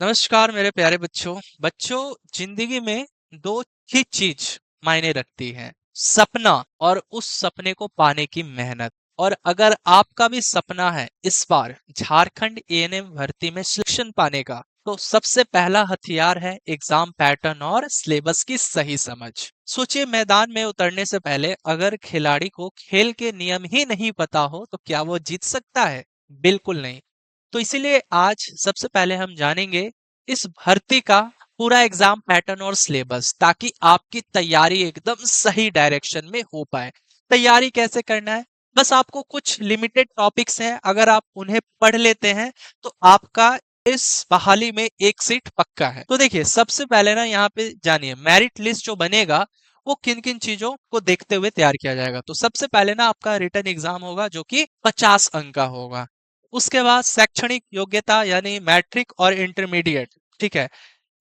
नमस्कार मेरे प्यारे बच्चों। बच्चों, जिंदगी में दो ही चीज मायने रखती है, सपना और उस सपने को पाने की मेहनत। और अगर आपका भी सपना है इस बार झारखंड एएनएम भर्ती में सिलेक्शन पाने का, तो सबसे पहला हथियार है एग्जाम पैटर्न और सिलेबस की सही समझ। सोचिए, मैदान में उतरने से पहले अगर खिलाड़ी को खेल के नियम ही नहीं पता हो तो क्या वो जीत सकता है? बिल्कुल नहीं। तो इसीलिए आज सबसे पहले हम जानेंगे इस भर्ती का पूरा एग्जाम पैटर्न और सिलेबस, ताकि आपकी तैयारी एकदम सही डायरेक्शन में हो पाए। तैयारी कैसे करना है? बस आपको कुछ लिमिटेड टॉपिक्स हैं, अगर आप उन्हें पढ़ लेते हैं तो आपका इस बहाली में एक सीट पक्का है। तो देखिए, सबसे पहले ना यहाँ पे जानिए मेरिट लिस्ट जो बनेगा वो किन किन चीजों को देखते हुए तैयार किया जाएगा। तो सबसे पहले ना आपका रिटन एग्जाम होगा जो कि 50 अंक का होगा। उसके बाद शैक्षणिक योग्यता यानी मैट्रिक और इंटरमीडिएट, ठीक है,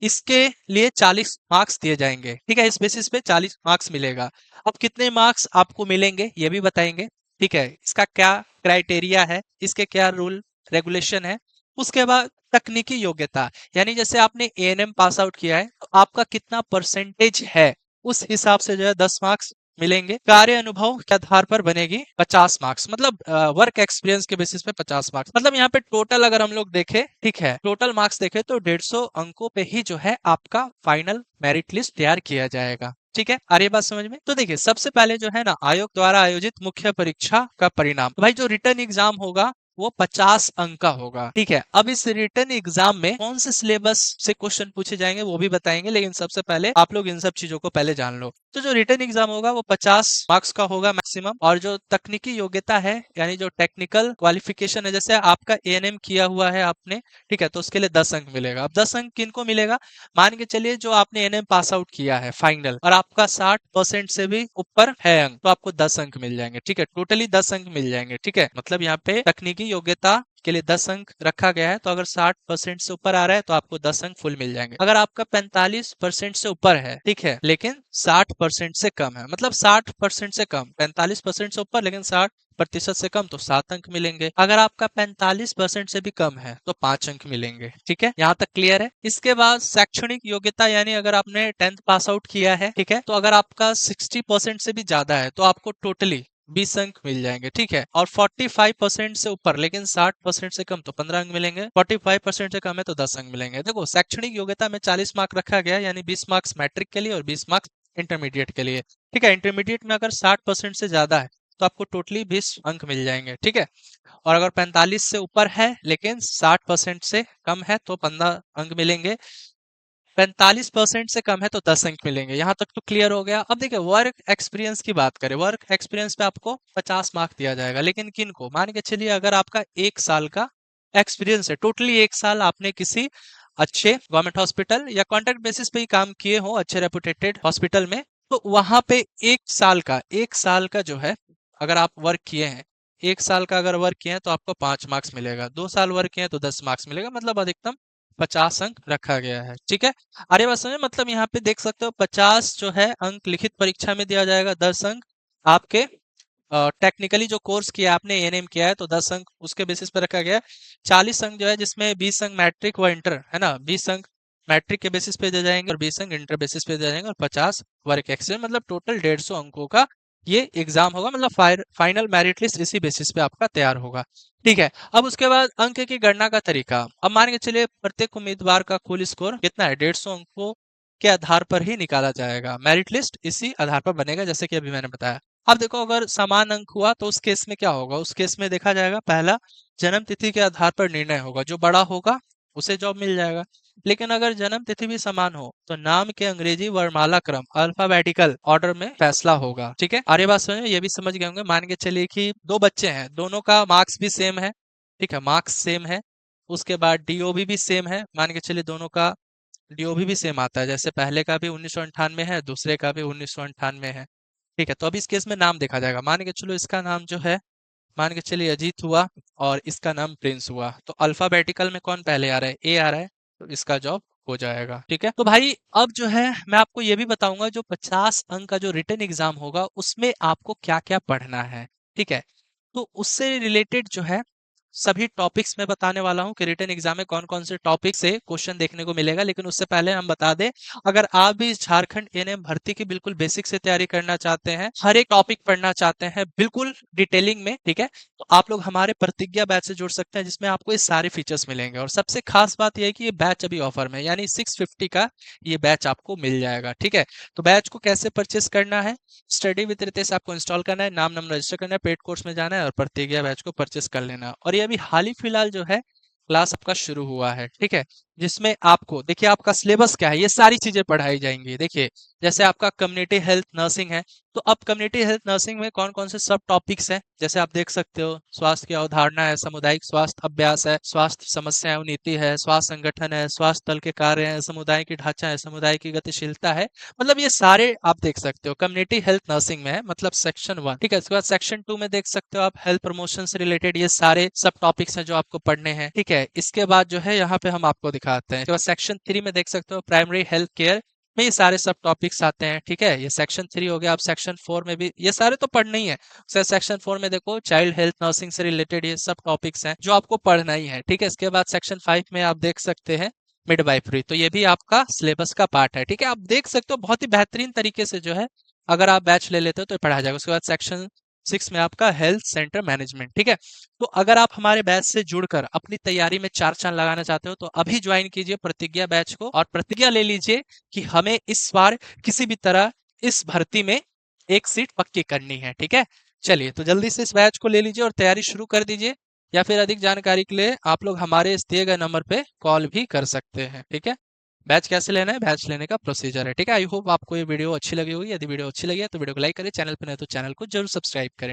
इसके लिए 40 मार्क्स दिए जाएंगे। ठीक है, इस बेसिस पे 40 मार्क्स मिलेगा। अब कितने मार्क्स आपको मिलेंगे ये भी बताएंगे। ठीक है, इसका क्या क्राइटेरिया है, इसके क्या रूल रेगुलेशन है। उसके बाद तकनीकी योग्यता, यानी जैसे आपने एएनएम पास आउट किया है तो आपका कितना परसेंटेज है, उस हिसाब से जो है 10 मार्क्स मिलेंगे। कार्य अनुभव के आधार पर बनेगी 50 मार्क्स, मतलब वर्क एक्सपीरियंस के बेसिस पे 50 मार्क्स। मतलब यहाँ पे टोटल अगर हम लोग देखें, ठीक है, टोटल मार्क्स देखें तो 150 अंकों पे ही जो है आपका फाइनल मेरिट लिस्ट तैयार किया जाएगा। ठीक है, आ रही है बात समझ में? तो देखिए, सबसे पहले जो है ना आयोग द्वारा आयोजित मुख्य परीक्षा का परिणाम। तो भाई, जो रिटर्न एग्जाम होगा वो 50 अंक का होगा। ठीक है, अब इस रिटर्न एग्जाम में कौन से सिलेबस से क्वेश्चन पूछे जाएंगे वो भी बताएंगे, लेकिन सबसे पहले आप लोग इन सब चीजों को पहले जान लो। तो जो रिटर्न एग्जाम होगा वो 50 मार्क्स का होगा मैक्सिमम। और जो तकनीकी योग्यता है यानी जो टेक्निकल क्वालिफिकेशन है, जैसे आपका एएनएम किया हुआ है आपने, ठीक है, तो उसके लिए 10 अंक मिलेगा। अब 10 अंक किनको मिलेगा? मान के चलिए जो आपने एएनएम पास आउट किया है फाइनल और आपका 60% से भी ऊपर है अंक, तो आपको 10 अंक मिल जाएंगे। ठीक है, टोटली 10 अंक मिल जाएंगे। ठीक है, मतलब यहाँ पे तकनीकी योग्यता के लिए 10 अंक रखा गया है, तो अगर 60% से ऊपर आ रहा है तो आपको 10 अंक फुल मिल जाएंगे। अगर आपका 45% से ऊपर है, ठीक है, लेकिन 60% से कम है, मतलब 60% से कम, 45% से ऊपर लेकिन 60% से कम, तो 7 अंक मिलेंगे। अगर आपका 45% से भी कम है तो 5 अंक मिलेंगे। ठीक है, यहाँ तक क्लियर है? इसके बाद शैक्षणिक योग्यता, यानी अगर आपने 10th पास आउट किया है, ठीक है, तो अगर आपका 60% से भी ज्यादा है तो आपको टोटली 20 अंक मिल जाएंगे। ठीक है, और 45% से ऊपर लेकिन 60% से कम तो 15 अंक मिलेंगे। 45% से कम है तो 10 अंक मिलेंगे। देखो, शैक्षणिक योग्यता में 40 मार्क रखा गया है, यानी 20 मार्क्स मैट्रिक के लिए और 20 मार्क्स इंटरमीडिएट के लिए। ठीक है, इंटरमीडिएट में अगर 60% से ज्यादा है तो आपको टोटली 20 अंक मिल जाएंगे। ठीक है, और अगर 45 से ऊपर है लेकिन 60% से कम है तो 15 अंक मिलेंगे। 45% से कम है तो 10 अंक मिलेंगे। यहाँ तक तो क्लियर हो गया। अब देखिए, वर्क एक्सपीरियंस की बात करें, वर्क एक्सपीरियंस पे आपको 50 मार्क दिया जाएगा, लेकिन किन को? मान के चलिए अगर आपका 1 साल का एक्सपीरियंस है, टोटली 1 साल आपने किसी अच्छे गवर्नमेंट हॉस्पिटल या कॉन्ट्रैक्ट बेसिस पे ही काम किए हो अच्छे रेपुटेटेड हॉस्पिटल में, तो वहां पे 1 साल का जो है, अगर आप वर्क किए हैं, 1 साल का अगर वर्क किए हैं तो आपको 5 मार्क्स मिलेगा। 2 साल वर्क किए हैं तो 10 मार्क्स मिलेगा, मतलब अधिकतम 50 अंक रखा गया है। ठीक है, अरे बात समझे? मतलब यहाँ पे देख सकते हो 50 जो है अंक लिखित परीक्षा में दिया जाएगा, 10 अंक आपके टेक्निकली जो कोर्स किया आपने एएनएम किया है तो 10 अंक उसके बेसिस पे रखा गया है। 40 अंक जो है जिसमें 20 अंक मैट्रिक व इंटर है ना, 20 अंक मैट्रिक के बेसिस पे दिए जाएंगे और 20 अंक इंटर बेसिस पे दिए जाएंगे और 50 वर्क एक्सपीरियंस, मतलब टोटल 150 अंकों का ये एग्जाम होगा। मतलब फाइनल मेरिट लिस्ट इसी बेसिस पे आपका तैयार होगा। ठीक है, अब उसके बाद अंक की गणना का तरीका। अब मान के चलिए प्रत्येक उम्मीदवार का कुल स्कोर कितना है, 150 अंकों के आधार पर ही निकाला जाएगा। मेरिट लिस्ट इसी आधार पर बनेगा, जैसे कि अभी मैंने बताया। अब देखो, अगर समान अंक हुआ तो उस केस में क्या होगा? उस केस में देखा जाएगा, पहला जन्म तिथि के आधार पर निर्णय होगा, जो बड़ा होगा उसे जॉब मिल जाएगा। लेकिन अगर जन्म तिथि भी समान हो तो नाम के अंग्रेजी वर्णमाला क्रम अल्फाबेटिकल ऑर्डर में फैसला होगा। ठीक है, अरे बात समझ, ये भी समझ गए होंगे। मान के चलिए कि दो बच्चे हैं, दोनों का मार्क्स भी सेम है। ठीक है, मार्क्स सेम है। उसके बाद डीओबी भी सेम है। मान के चलिए दोनों का डीओबी भी सेम आता है, जैसे पहले का भी 1998 है, दूसरे का भी 1998 है। ठीक है, तो अब इस केस में नाम देखा जाएगा। मान के चलो इसका नाम जो है, मान के चलिए अजीत हुआ और इसका नाम प्रिंस हुआ, तो अल्फाबेटिकल में कौन पहले आ रहा है? ए आ रहा है, तो इसका जॉब हो जाएगा। ठीक है, तो भाई अब जो है मैं आपको ये भी बताऊंगा, जो 50 अंक का जो रिटन एग्जाम होगा उसमें आपको क्या क्या पढ़ना है। ठीक है, तो उससे रिलेटेड जो है सभी टॉपिक्स में बताने वाला हूँ कि रिटन एग्जाम में कौन कौन से टॉपिक से क्वेश्चन देखने को मिलेगा। लेकिन उससे पहले हम बता दें, अगर आप भी इस झारखंड एएनएम भर्ती की बिल्कुल बेसिक से तैयारी करना चाहते हैं, हर एक टॉपिक पढ़ना चाहते हैं बिल्कुल डिटेलिंग में, ठीक है, तो आप लोग हमारे प्रतिज्ञा बैच से जुड़ सकते हैं, जिसमें आपको ये सारे फीचर्स मिलेंगे। और सबसे खास बात यह है कि ये बैच अभी ऑफर में, यानी 650 का ये बैच आपको मिल जाएगा, ठीक है। तो बैच को कैसे परचेस करना है, स्टडी विद रितेश आपको इंस्टॉल करना है, नाम नंबर रजिस्टर करना है, पेड कोर्स में जाना है और प्रतिज्ञा बैच को परचेस कर लेना है। और ये अभी हाल ही फिलहाल जो है क्लास आपका शुरू हुआ है, ठीक है, जिसमें आपको देखिए आपका सिलेबस क्या है, ये सारी चीजें पढ़ाई जाएंगी। देखिए जैसे आपका कम्युनिटी हेल्थ नर्सिंग है, तो अब कम्युनिटी हेल्थ नर्सिंग में कौन कौन से सब टॉपिक्स हैं, जैसे आप देख सकते हो, स्वास्थ्य की अवधारणा है, सामुदायिक स्वास्थ्य अभ्यास है, स्वास्थ्य समस्याएं एवं नीति है, स्वास्थ्य संगठन है, स्वास्थ्य दल के कार्य है, समुदाय की ढांचा है, समुदाय की गतिशीलता है। मतलब ये सारे आप देख सकते हो कम्युनिटी हेल्थ नर्सिंग में है, मतलब सेक्शन 1, ठीक है। इसके बाद सेक्शन 2 में देख सकते हो आप हेल्थ प्रमोशन से रिलेटेड ये सारे सब टॉपिक्स हैं जो आपको पढ़ने हैं, ठीक है। इसके बाद जो है यहाँ पे हम आपको दिखाते हैं, इसके बाद सेक्शन 3 में देख सकते हो प्राइमरी हेल्थ केयर में ये सारे सब टॉपिक्स आते हैं, ठीक है। ये सेक्शन 3 हो गया। आप सेक्शन 4 में भी ये सारे तो पढ़ना ही है। सेक्शन 4 में देखो चाइल्ड हेल्थ नर्सिंग से रिलेटेड ये सब टॉपिक्स हैं जो आपको पढ़ना ही है, ठीक है। इसके बाद सेक्शन 5 में आप देख सकते हैं मिडवाइफरी, तो ये भी आपका सिलेबस का पार्ट है, ठीक है। आप देख सकते हो बहुत ही बेहतरीन तरीके से जो है अगर आप बैच ले लेते हो तो ये पढ़ाया जाएगा। उसके बाद सेक्शन 6 में आपका हेल्थ सेंटर मैनेजमेंट, ठीक है। तो अगर आप हमारे बैच से जुड़कर अपनी तैयारी में चार चांद लगाना चाहते हो तो अभी ज्वाइन कीजिए प्रतिज्ञा बैच को और प्रतिज्ञा ले लीजिए कि हमें इस बार किसी भी तरह इस भर्ती में एक सीट पक्की करनी है, ठीक है। चलिए तो जल्दी से इस बैच को ले लीजिए और तैयारी शुरू कर दीजिए, या फिर अधिक जानकारी के लिए आप लोग हमारे इस दिए गए नंबर पे कॉल भी कर सकते हैं, ठीक है। बैच कैसे लेना है, बैच लेने का प्रोसीजर है, ठीक है। आई होप आपको ये वीडियो अच्छी लगी होगी। यदि वीडियो अच्छी लगी है तो वीडियो को लाइक करें, चैनल पर नहीं तो चैनल को जरूर सब्सक्राइब करें।